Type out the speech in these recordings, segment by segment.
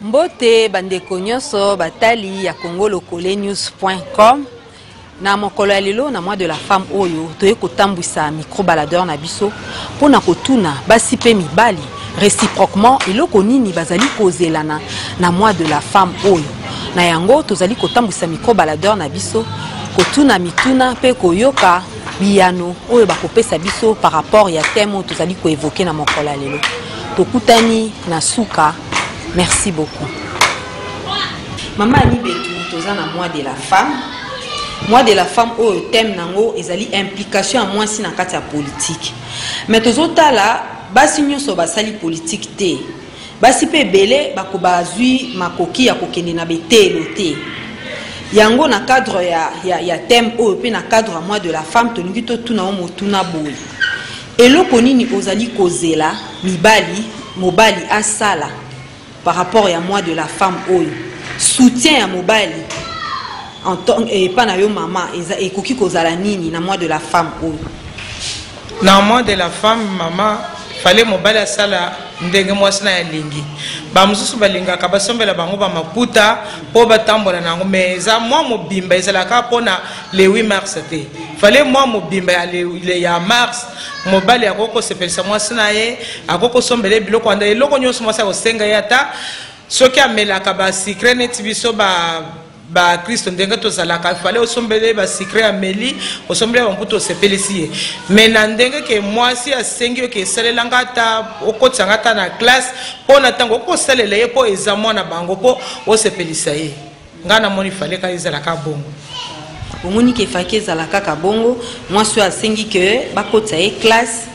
Mbote bandeko nyonso batali ya congolokolenews.com na mokolo ya lelo na mois de la femme oyo toye kotambwisa micro baladeur na biso pona kotuna basi pe mibali réciproquement eloko nini bazali kozelana na mois de la femme oyo na yango tozali kotambwisa micro baladeur na biso kotuna mituna pe koyoka biyano oyo bakopesa biso par rapport ya thème tozali ko évoquer na mokolo ya lelo tokutani na suka. Merci beaucoup. Maman Ani Betou, toza na mois de la femme. Mois de la femme au thème nango ezali implication à moi si na kati ya politique. Mais tozota la basi nyonso basali politique te. Basi pe belé bako bazui makoki ya kokende na betelo te. Yango na cadre ya thème au pe na cadre à mois de la femme tolingi to tuna o motuna boy. Eloko nini ozali kozela mibali mobali asala par rapport à moi de la femme oyo soutien à mobali en tant et pas na yo maman et koki kozala nini na moi de la femme oyo na moi de la femme maman fallait mobali sala ndenge mwasi na lingi ba mususu balingaka basombela bango ba maputa po batambola nango mais za moi mobimba ezalaka pona le 8 mars te fallait moi mobimba ya mars mobali akoko sepelisa mwasi na ye akoko sombele biloko anda eloko nyonso mwasi akosenga ye ata soki amelaka ba secret neti biso ba Kristo ndenge tozalaka fallait osombele ba secret ameli osombele bamputo osepelisi ye mais na ndenge ke mwasi asengi yo ke esalelanga ata okotisanga ata na classe mpo na ntango okosalela ye mpo eza mwana bango mpo osepelisa ye ngai namoni faleka ezalaka bongo omoni ke fake ezalaka kabongo mwasi asengi ke bakotisa ye classe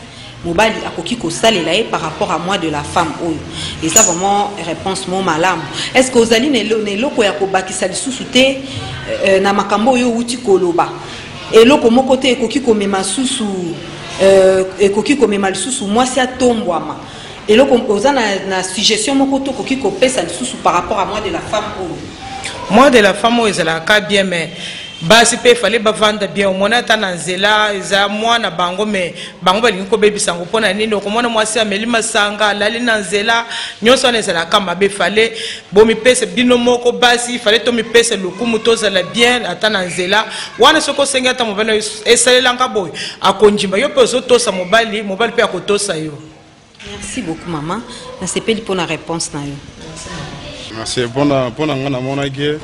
mobali akoki kosalela ye par rapport à moi de la femme oyo et ça vraiment réponse mo malamu est-ce que ozali neloko ya kobakisa lisusu te na makambo oyo uti koloba eloko moko te ekoki komema susu ekoki komema lisusu mwasi atombwama eloko oza na suggestion moko to koki kopesa lisusu par rapport à moi de la femme oyo moi de la femme oyo ezalaka bien mais basi pe fallait bavanda bien au mona ta nanzela eza mwana bango mais bango balingi ko bebisango pona nini okomona mwasi ameli masanga lali nanzela nyonso nezela kama be fallait bomi pese bino moko basi fallait to mi pese lokumu tozala bien ata nanzela wana soko senga ata mobali esalelanga boy akonjimba yo pe ozotosa mobali pe akotosa yo. Merci beaucoup maman na sepeli pona réponse na yo. Merci pona ngana mona ke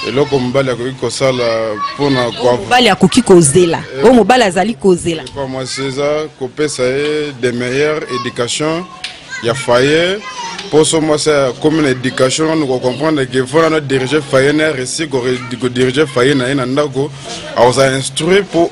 eloko mobali akoki kosala pona kwa mobali akoki kozela o mobali azali kozela kwa mwasi eza kopesa ye de meilleure éducation ya foyer poso mwasi comme une éducation nous comprendre que faut na diriger foyer na réussi ko diriger foyer na ye na ndako aoza instruire pour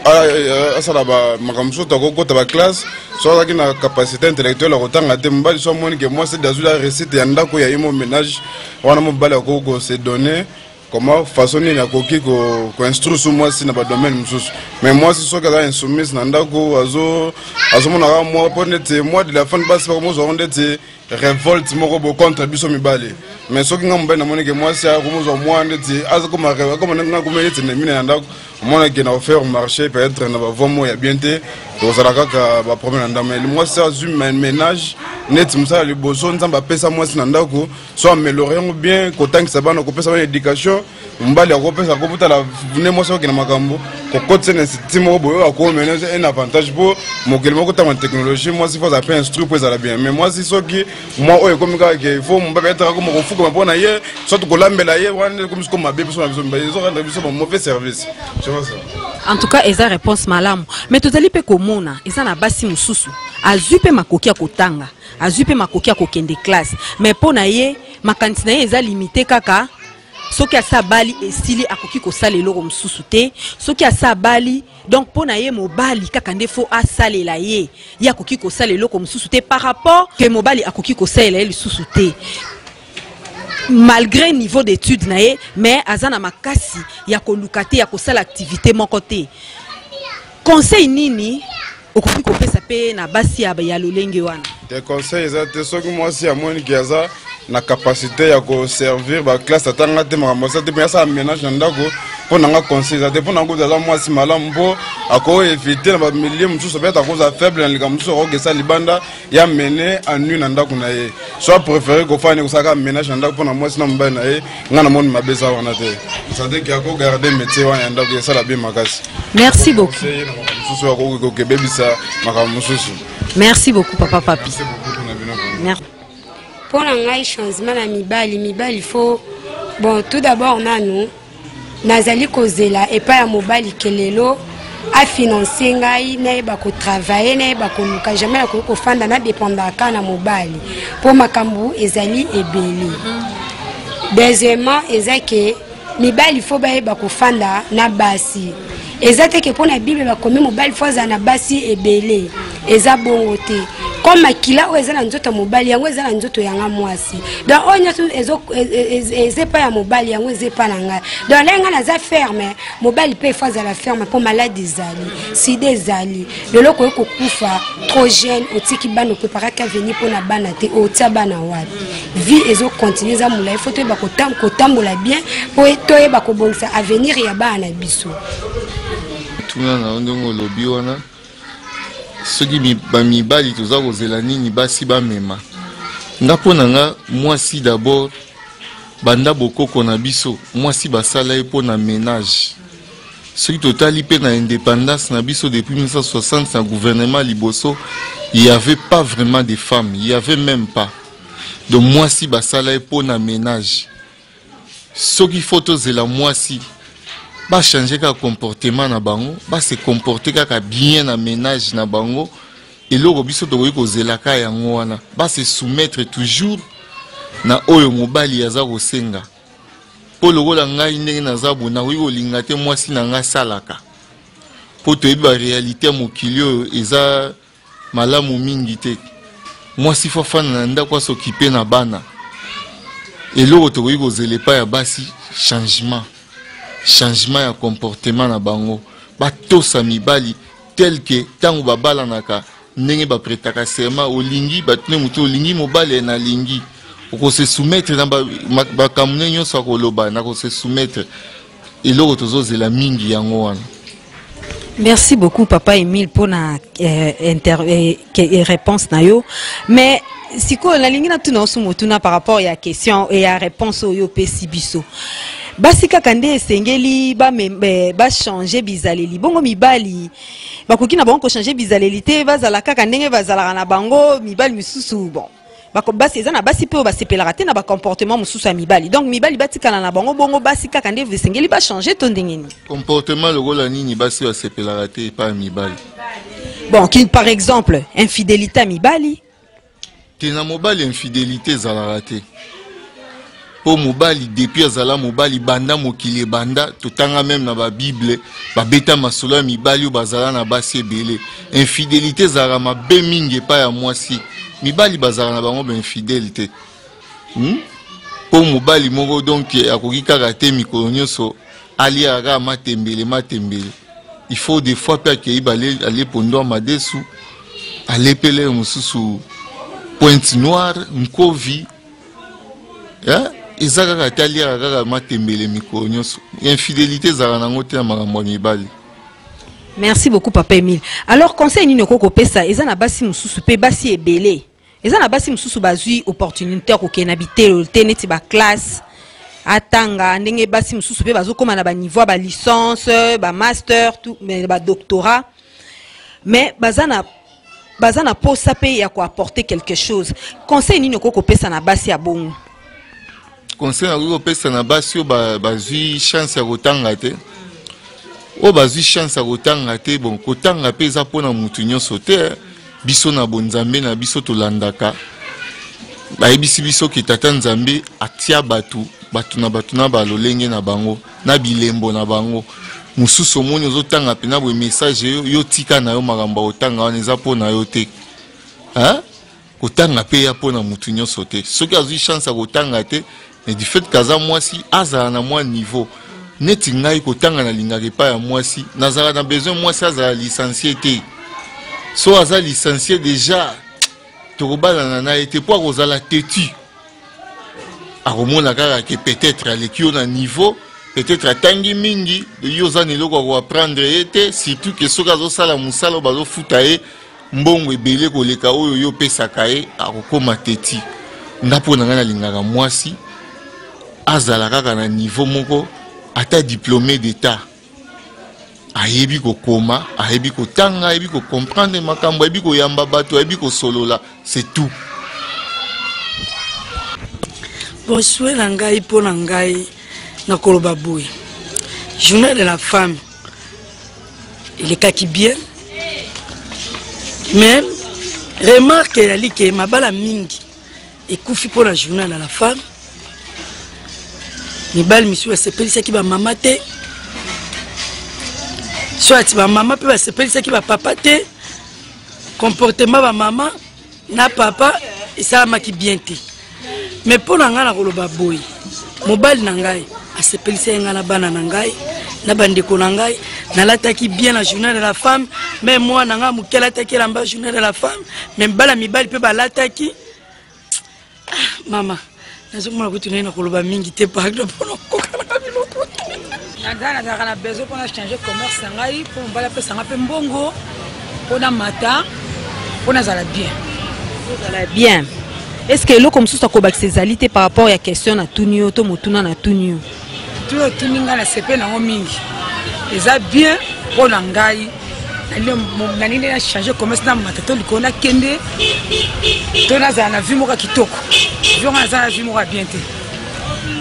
asala ba makamso to ko ta ba classe so azaki na capacité intellectuelle à kotanga te mobali so moni que mwasi dazula réussite ya ndako ya imo ménage wana mobali akoko se donner comment façon ni na koki ko instruire sur moi si na ba domaine mususu mais moi si so kaza insoumise na ndako azo mona moi ponete moi de la fin basi ba mo zo ndete révolte moko bo contre biso mibale mais so kinga mbena moni ke moi si a ko mo zo moi ndete azo ko ma rêve comme na ko menete na mina ndako mona ke na offert marché peut-être na ba vomo ya bienté to zala kaka ba problème na ndamel moi si azu ménage net musa le bozo nzamba pesa moi si na ndako so améliorer bien ko tangisa bana ko pesa bana éducation mbali akopesa koputa la vune moi so ke na makambo ko kotse na sitimo boyo ako ménager un avantage pour mokele moko ta technologie moi si faut ça peut instruire pour ça bien mais moi si so ki moi oyo comme ka ke faut mbaba être comme ko fuka mpona ye so to ko lambela ye wana comme ko mabe so na biso mbaye so rendre biso mauvais service je vois ça en tout cas eza réponse malamu mais tozali pe komona eza na basi mususu azui pe makoki ya kotanga azui pe makoki ya kokende classe mais pona ye makantina ye eza limité kaka soki asabali esili akoki kosala eloko mususu te soki asabali donc pona ye mobali kaka nde fo asalela ye ya akoki kosala eloko mususu te par rapport que mobali akoki kosalela ye lisusu te malgré niveau d'études na ye mais azana makasi ya koluka te ya kosala activité moko te conseil nini okoki kopesa pe na basi ya lolenge wana des conseils ezate soki mwasi amoni kiaza na capacité ya ko servir ba classe atanga te makambo sa te mais ça ménage na ndako pour nanga conseil ça pour nanga za moi si malamu mpo ako éviter na ba milieu mususu peut-être à cause de faible na lika mususu ko gesa libanda ya mener en nuit na ndako na ye soit préféré ko fane ko saka ménage na ndako pour na moi si na mbana na ye ngana mon mabeza wana te ça dit qu'il a ko garder métier wana ndako ya sala bien makasi. Merci beaucoup. Merci beaucoup papa papi. Merci. Pour un changement à mibali il faut bon tout d'abord on a nous nazali kozela et pas à mobile kelelo à financer ngai na ba ko travailler na ba ko luka jamais ko fanda na dépendant na mobile pour makambu ezali ebeli. Deuxièmement ezake mibali il faut ba ko fanda na basi ezate ke pour na bible ba komi mobile faut na basi ebele eza bongo te comme makila o ezana nzoto mobile yango ezana nzoto yanga mwasi donc onya tu ezepa ya mobile yango ezepa nanga donc lenga na za ferme mobile pe faut la ferme pour maladie zali si des ali de loko ko kufa trop jeune otiki bana préparer ka venir pour na bana te o tia bana wapi vie ezo continuer za mula il faut te ba ko tambola bien pour etoye ba ko bongisa avenir ya bana biso tuna na ndongo lobi wana soki mibali toza kozela nini basi bamema nga mpo na nga mwasi d'abord banda bokoko na biso mwasi basala ye mpo na ménage soki totali mpe na indépendance na biso depuis 1960 na gouvernement liboso il y avait pas vraiment de femmes il y avait même pas donc mwasi basala ye mpo na ménage soki faut tozela mwasi ba changer ka comportement na bango ba se comporter kaka bien na ménage na bango et loko biso to ko zelaka yango wana ba se soumettre toujours na oyo mobali yaza ko senga po lokola ngai ndenge na zabu na ko linga te mwasi na nga salaka po to ba réalité mokili eza malamu mingi te mwasi fa fana na ndako s'occuper na bana et loko to ko zelepa ya basi changement ya comportement na bango batosa mibali tel que tango babala naka ndenge ba pretaka serment olingi batune mutu olingi mobali na lingi oko se soumettre na ba kamune nyonso akoloba na ko se soumettre eloko tozozela mingi yango wana. Merci beaucoup papa Emile pour na réponse na yo mais siko la lingi na tuna osumotuna par rapport ya question et ya réponse oyo pesi biso basi kaka nde esengeli ba changer bizaleli bongo mibali bakoki na bango ko changer bizaleli te bazala kaka ndenge bazala na bango mibali misusu bon basi ezana basi pe basepelaka te na ba comportement mususu ya mibali donc mibali batikana na bango bongo basi kaka nde esengeli ba changer to ndenge ni comportement lokola nini basi basepelaka te pa mibali bon qui par exemple infidélité à mibali te na mobali infidélité zalaka te po mobali depuis azala mobali banda mokili banda totanga même na ba bible ba beta masolo ya mibali bazala na basi ebele infidélité zara mabe mingi pa ya mwasi mibali bazala na bango ba infidélité po mobali moko donc akoki kaka te mikolo nyonso ali aga matembele il faut des fois pe ke ibale aller pondo madesu aller pele mususu Pointe Noire nkovi ya izaka katalia kaka matembele mikolo nyonso infidélité zara nango te na makambo mibali. Merci beaucoup papa Emile. Alors conseil nini ko pesa eza na basi mususu pe basi ebele eza na basi mususu bazui opportunité ko kenabité te neti ba classe atanga ndenge basi mususu pe bazokoma na ba niveau ba licence ba master tout mais ba doctorat mais bazana posa pe ya ko apporter quelque chose conseil nini ko pesa na basi ya bongo. Conseil na ko pesa na basi bazui chance ya kotanga te o bazui chance ya kotanga te bon kotanga pe eza pona mutu nyonso te biso na bonzambe na biso tolandaka bayebisi biso ke tata nzambe atia batu na balolenge na bango na bilembo na bango mususu moni ozotanga pe na bo message yo tika na yo makambo otanga wana eza pona yo te kotanga pe ya pona mutu nyonso te soki azui chance ya kotanga te mais du fait kaza mwasi azala na mwa niveau neti ngai kotanga na lingaka epai ya mwasi nazala na besoin mwasi azala licencié te so aza licencié déjà tokobalana na ye te po akozala tetu akomona kaka ke peut-être aleki yo na niveau peut-être atangi mingi yo za niloko ko apprendre ete surtout que soka zo sala musala bazo futa e mbongo ebele koleka oyo yo pesaka e akokoma teti ndapo nanga na lingaka mwasi azala kaka na niveau moko ata diplômé d'état ayebi kokoma ayebi kotanga ayebi ko comprendre makambo ayebi ko yamba bato ayebi ko solola c'est tout. Bon souhait na ngai po na ngai na koloba boy journée de la femme il est kaki bien mais remarque ali ke mabala mingi ekufi po na journée de la femme mibali misu basepelisaki bamama te soit bamama mpe basepelisaki bapapa te comportement bamama na papa esalamaki bien te mais mpo na ngai na koloba boy mobali na ngai asepelisaki ngai na bana na ngai na bandeko na ngai nalataki bien la journée de la femme mais moi na ngai moke alataki elamba journée de la femme mais bala mibali mpe balataki mama nazomona kuti nai na koloba mingi te pardon mpona kokalaka biloko nazalaka na besoin mpona changer commerce na ngai mpo mobali apesanga mpe mbongo mpona mata mpo nazala bien bien. Est-ce que l'eau comme ça ezali te par rapport à question na tunio to motuna na tunio tout tuninga na sepe na mingi eza bien pour na ngai na nini na changer commerce na matato likona kende to na za na vie moka kitoko jo na za na vie moka bien te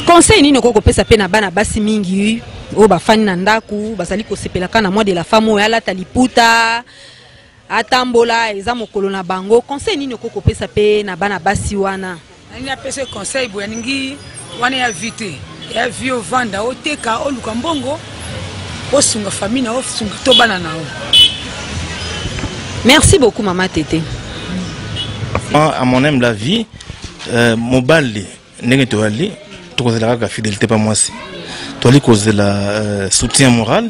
conseil nini ko pesa pe na bana basi mingi o ba fani na ndaku bazali ko sepelaka na mois de la femme o yala taliputa atambola eza mokolo na bango conseil nini ko pesa pe na bana basi wana nani apesa conseil bo yaningi wana ya vite ya vio vanda oteka oluka mbongo osunga famille na osunga to bana na o. Merci beaucoup maman Tété. À mon aime la vie mobali ndenge to ali to kozela ka fidélité pas moi si to ali kozela soutien moral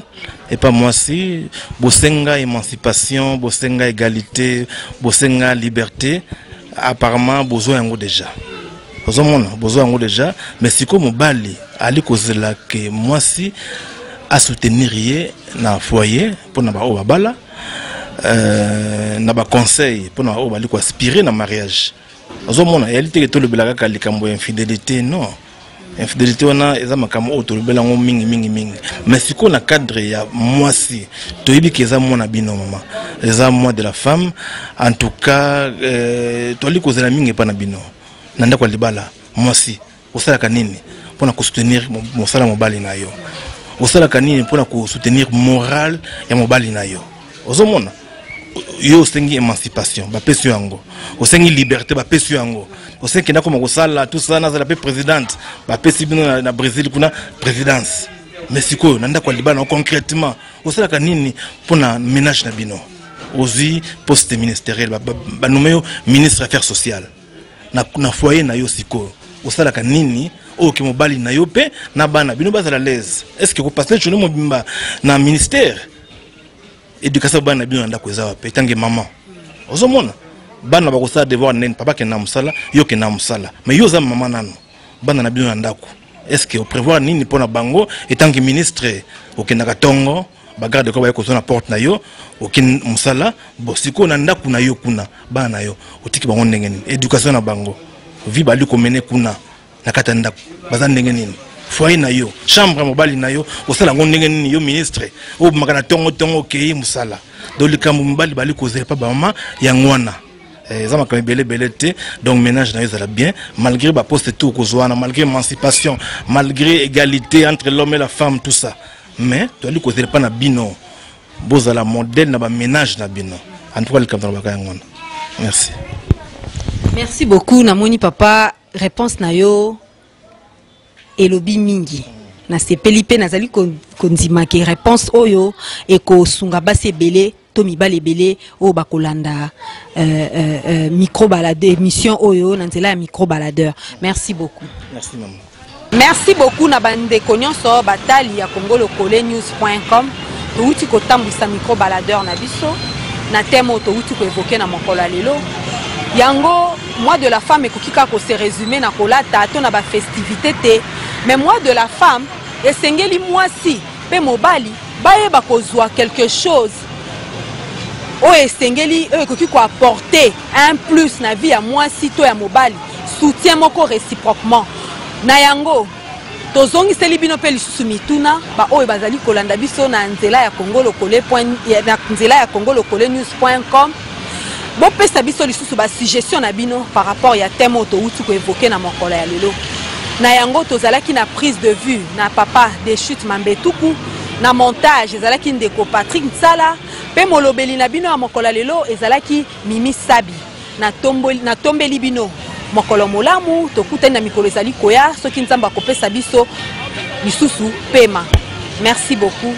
et pas moi si bosenga émancipation bosenga égalité bosenga liberté apparemment besoin yango déjà besoin yango déjà mais siko mobali ali kozela que moi si à soutenir na foyer pour na ba o babala na ba conseil pour na o bali ko aspirer na mariage ozomona réalité que to le belaka ka likambo infidélité non infidélité wana eza makambo o to le belango mingi mais siko na cadre ya mwasi to yibi ke eza mona bino mama eza moi de la femme en tout cas to li kozela mingi pa na bino nanda kwa libala mwasi osala kanini pour na ko soutenir mosala mobali na yo osala kanini pour na ko soutenir moral ya mobali na yo ozomona yo osengi émancipation bapesi yango osengi liberté bapesi yango osengi na koma kosala tout ça nazala pe présidente bapesi bino na Brésil kuna présidence mais sikoyo nanda kwa libana concrètement osala kanini pona ménage na bino ozi poste ministériel banomeo ministre affaires sociales na foyer na yo sikoyo osala kanini o ke mobali na yo pe na bana bino bazala l'aise est-ce que ko passer journée mobimba na ministère éducation bana bino ndako eza wape tangi maman ozomona bana bakosala devoir nene papa ke na musala yo ke na musala mais yo za maman nano bana na bino ndako est-ce que au prévoir nini pona bango etangi ministre okendaka tongo bagarde ko ba ko na porte na yo okin musala bosiko na ndako na yo kuna bana na yo otiki bango ndenge nini éducation na bango vi bali ko mene kuna na kata ndako baza ndenge nini foyer na yo chambre mobali na yo osala ngo ndenge nini yo ministre o makana tongo ke musala do likambo mobali bali kozela pa ba mama ya ngwana za makana belé te donc ménage na yo ça bien malgré ba poste tout kozwana malgré émancipation malgré égalité entre l'homme et la femme tout ça mais to ali kozela pa na bino bozala modèle na ba ménage na bino en tout cas le camp ba ngwana merci. Merci beaucoup namoni papa réponse na yo elobi mingi na sepeli pe nazali kondima ke réponse oyo eko sunga basi ebele to mibale ebele o bakolanda micro baladeur émission oyo na nzela ya micro baladeur. Merci beaucoup. Merci maman. Merci beaucoup na bandeko nyonso batali ya congolocole-news.com touti kotambwisa micro baladeur na biso na thème touti ko évoquer na mokolo lelo yango mois de la femme ekokika ko se résumer na kolata to na ba festivité te mais mois de la femme esengeli mwasi pe mobali bayeba kozwa quelque chose oyo esengeli oyo ekoki koapporter un plus na vie ya mwasi to ya mobali, soutien moko réciproquement na yango tozongiseli bino mpe lisusu mituna baoyo bazali kolanda biso na nzela ya Congo Lokole news.com. Bopesa biso lisusu basuggestion na bino par rapport ya thème oyo touti koévoke na mokolo ya lelo. Na yango tozalaki na prise de vue na papa de chute Mambetuku, na montage ezalaki ndeko Patrick Nsala, pe molobeli na bino ya mokolo ya lelo ezalaki Mimi Sabi. Na tombeli bino mokolo molamu tokutani na mikolo ezali koya soki nzambe akopesa biso lisusu pema. Merci beaucoup.